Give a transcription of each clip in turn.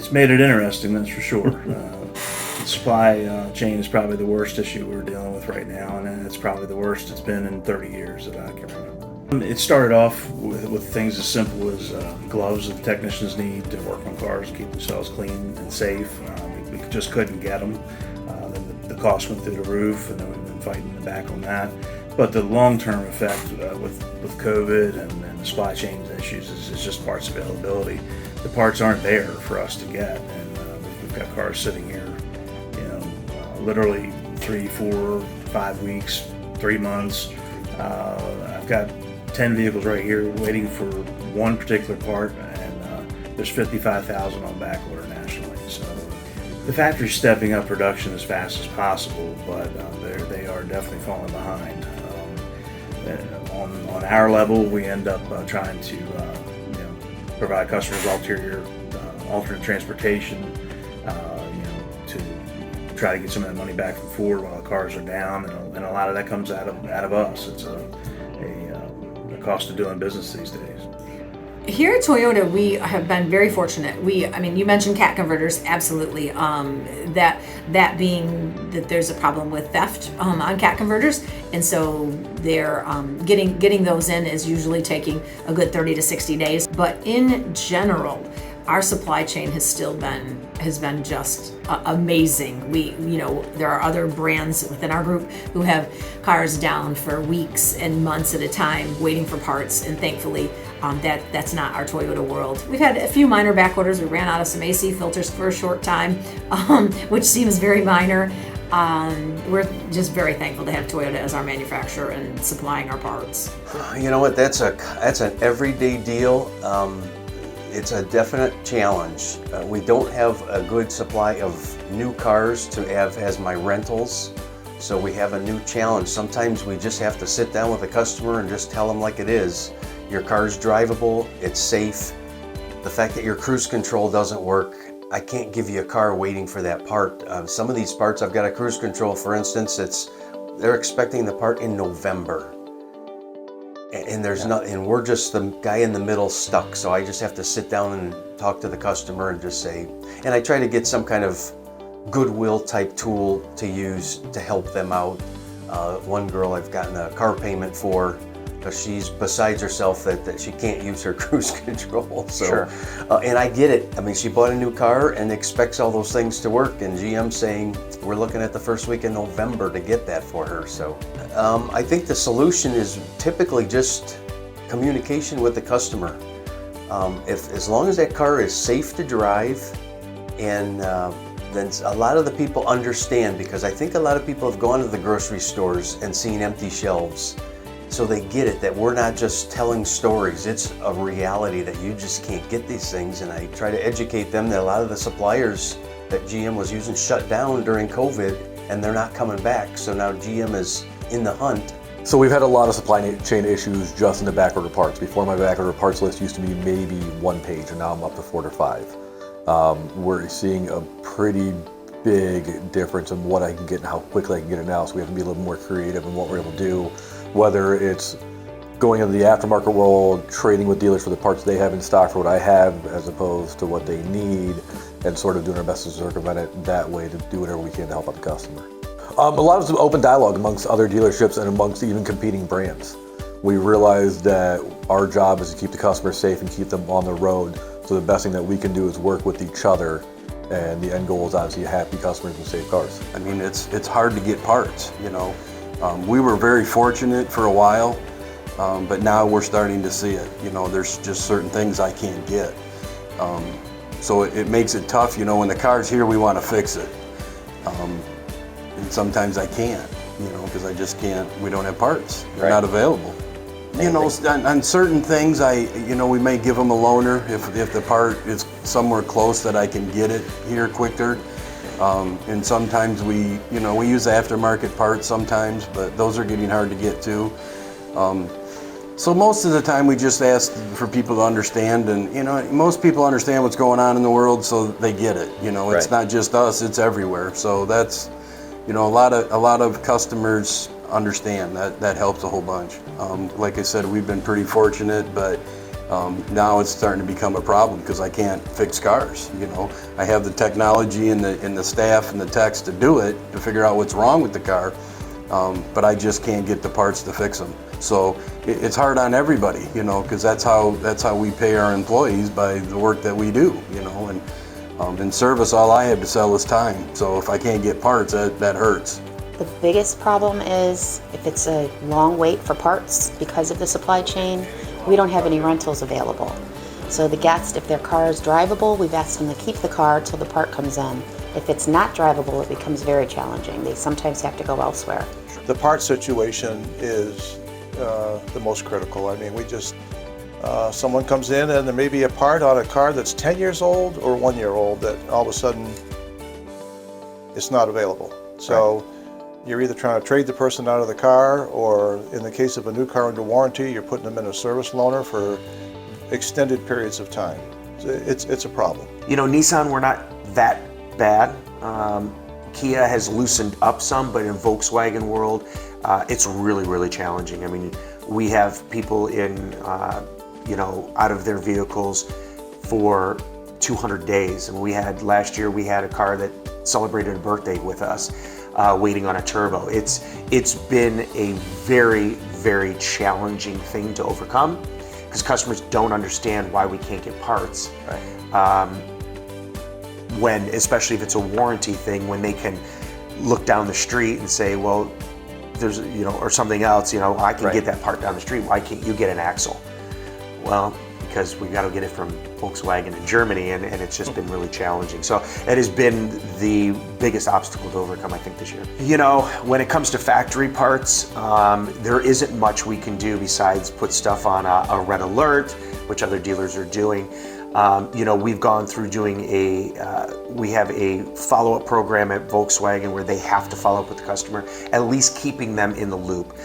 it's made it interesting, that's for sure. The supply chain is probably the worst issue we're dealing with right now, and it's probably the worst it's been in 30 years that I can remember. It started off with things as simple as gloves that the technicians need to work on cars, keep themselves clean and safe. We just couldn't get them. Then the cost went through the roof, and then we've been fighting the back on that. But the long-term effect with COVID and the supply chain issues is just parts availability. The parts aren't there for us to get, and we've got cars sitting here, literally 3, 4, 5 weeks, 3 months. I've got 10 vehicles right here waiting for one particular part, and there's 55,000 on back order nationally. So the factory's stepping up production as fast as possible, but they are definitely falling behind. On our level, we end up trying to provide customers alternate transportation, to try to get some of that money back from Ford while the cars are down, and a lot of that comes out of us. It's the cost of doing business these days. Here at Toyota, we have been very fortunate. You mentioned cat converters, absolutely. That being that there's a problem with theft on cat converters, and so they're getting those in is usually taking a good 30 to 60 days. But in general, our supply chain has been just amazing. There are other brands within our group who have cars down for weeks and months at a time waiting for parts, and thankfully that's not our Toyota world. We've had a few minor back orders. We ran out of some AC filters for a short time, which seems very minor. We're just very thankful to have Toyota as our manufacturer and supplying our parts. You know what? That's an everyday deal. It's a definite challenge. We don't have a good supply of new cars to have as my rentals, so we have a new challenge. Sometimes we just have to sit down with a customer and just tell them like it is. Your car's drivable, it's safe. The fact that your cruise control doesn't work, I can't give you a car waiting for that part. Some of these parts, I've got a cruise control, for instance, they're expecting the part in November. And there's and we're just the guy in the middle stuck. So I just have to sit down and talk to the customer and just say, and I try to get some kind of goodwill type tool to use to help them out. One girl I've gotten a car payment for, because she's besides herself that she can't use her cruise control. So, sure. And I get it. I mean, she bought a new car and expects all those things to work, and GM's saying we're looking at the first week in November to get that for her. So I think the solution is typically just communication with the customer. As long as that car is safe to drive, and then a lot of the people understand, because I think a lot of people have gone to the grocery stores and seen empty shelves. So they get it, that we're not just telling stories, it's a reality that you just can't get these things. And I try to educate them that a lot of the suppliers that GM was using shut down during COVID, and they're not coming back. So now GM is in the hunt. So we've had a lot of supply chain issues just in the backorder parts. Before, my backorder parts list used to be maybe 1 page, and now I'm up to 4 to 5. We're seeing a pretty big difference in what I can get and how quickly I can get it now. So we have to be a little more creative in what we're able to do. Whether it's going into the aftermarket world, trading with dealers for the parts they have in stock for what I have as opposed to what they need, and sort of doing our best to circumvent it that way to do whatever we can to help out the customer. A lot of open dialogue amongst other dealerships and amongst even competing brands. We realize that our job is to keep the customer safe and keep them on the road. So the best thing that we can do is work with each other, and the end goal is obviously happy customers and safe cars. I mean, it's hard to get parts, We were very fortunate for a while, but now we're starting to see it. There's just certain things I can't get. So it makes it tough, when the car's here, we want to fix it. And sometimes I can't, because I just can't, we don't have parts. They're not available. On certain things, we may give them a loaner if the part is somewhere close that I can get it here quicker. And sometimes we use aftermarket parts sometimes, but those are getting hard to get to. So most of the time we just ask for people to understand, and most people understand what's going on in the world, so they get it. It's not just us; it's everywhere. So that's, a lot of customers understand that helps a whole bunch. Like I said, we've been pretty fortunate, but Now it's starting to become a problem because I can't fix cars. You know, I have the technology and the staff and the techs to do it, to figure out what's wrong with the car, but I just can't get the parts to fix them. So it's hard on everybody, you know, because that's how we pay our employees, by the work that we do, you know. And in service, all I have to sell is time. So if I can't get parts, that hurts. The biggest problem is if it's a long wait for parts because of the supply chain, we don't have any rentals available. So the guests, if their car is drivable, we've asked them to keep the car till the part comes in. If it's not drivable, it becomes very challenging. They sometimes have to go elsewhere. The part situation is the most critical. I mean, we just, someone comes in and there may be a part on a car that's 10 years old or 1 year old that all of a sudden it's not available. So you're either trying to trade the person out of the car, or in the case of a new car under warranty, you're putting them in a service loaner for extended periods of time. It's a problem. You know, Nissan, we're not that bad. Kia has loosened up some, but in Volkswagen world, it's really, really challenging. I mean, we have people in, you know, out of their vehicles for 200 days. And last year we had a car that celebrated a birthday with us, waiting on a turbo. It's been a very, very challenging thing to overcome, because customers don't understand why we can't get parts. Right. Especially if it's a warranty thing, when they can look down the street and say, well, there's, you know, or something else, you know, I can get that part down the street, why can't you get an axle? Well, because we got to get it from Volkswagen in Germany, and it's just been really challenging. So it has been the biggest obstacle to overcome, I think, this year. You know, when it comes to factory parts, there isn't much we can do besides put stuff on a red alert, which other dealers are doing. You know, we've gone through doing we have a follow-up program at Volkswagen where they have to follow up with the customer, at least keeping them in the loop.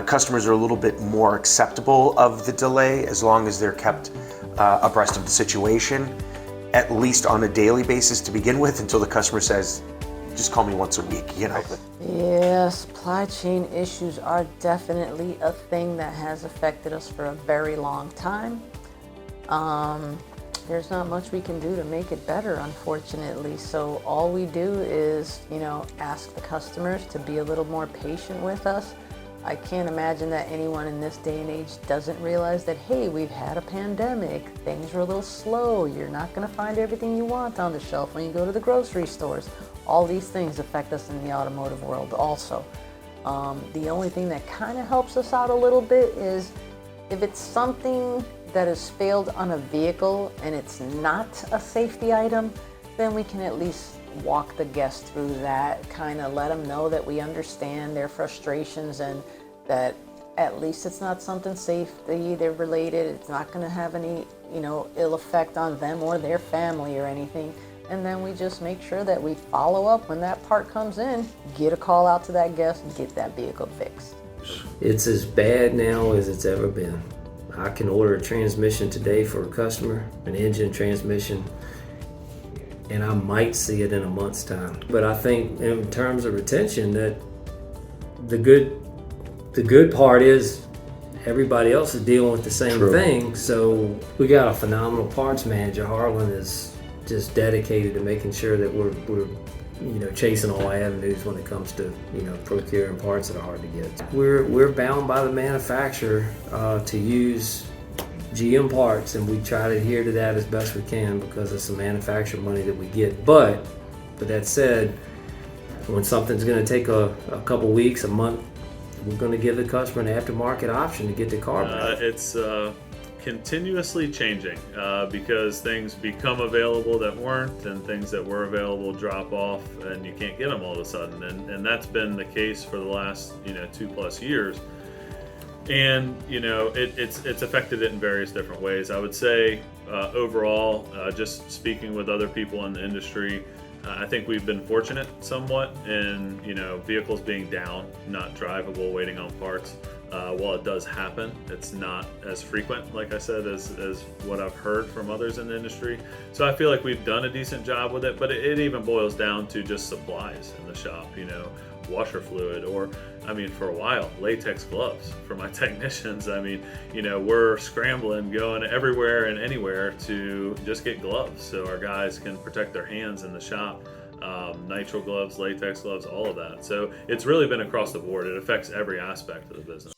Customers are a little bit more acceptable of the delay as long as they're kept abreast of the situation, at least on a daily basis to begin with, until the customer says, just call me once a week, you know. Yeah, supply chain issues are definitely a thing that has affected us for a very long time. There's not much we can do to make it better, unfortunately. So all we do is, you know, ask the customers to be a little more patient with us. I can't imagine that anyone in this day and age doesn't realize that, hey, we've had a pandemic, things are a little slow, you're not gonna find everything you want on the shelf when you go to the grocery stores. All these things affect us in the automotive world also. The only thing that kind of helps us out a little bit is if it's something that has failed on a vehicle and it's not a safety item, then we can at least walk the guest through that, kind of let them know that we understand their frustrations and that at least it's not something safety related. It's not going to have any, you know, ill effect on them or their family or anything. And then we just make sure that we follow up when that part comes in, get a call out to that guest and get that vehicle fixed. It's as bad now as it's ever been. I can order a transmission today for a customer, an engine transmission, and I might see it in a month's time. But I think in terms of retention, that the good part is everybody else is dealing with the same thing. So we got a phenomenal parts manager. Harlan is just dedicated to making sure that we're you know, chasing all avenues when it comes to, you know, procuring parts that are hard to get. We're bound by the manufacturer to use GM parts, and we try to adhere to that as best we can because it's the manufacturer money that we get. But that said, when something's going to take a couple weeks, a month, we're going to give the customer an aftermarket option to get the car back. It's continuously changing because things become available that weren't, and things that were available drop off, and you can't get them all of a sudden. And that's been the case for the last 2+ years. And it's affected it in various different ways. I would say overall, just speaking with other people in the industry, I think we've been fortunate somewhat in vehicles being down, not drivable, waiting on parts. While it does happen, it's not as frequent, like I said, as what I've heard from others in the industry. So I feel like we've done a decent job with it, but it even boils down to just supplies in the shop, washer fluid, or for a while, latex gloves for my technicians. We're scrambling, going everywhere and anywhere to just get gloves so our guys can protect their hands in the shop. Nitrile gloves, latex gloves, all of that. So it's really been across the board. It affects every aspect of the business.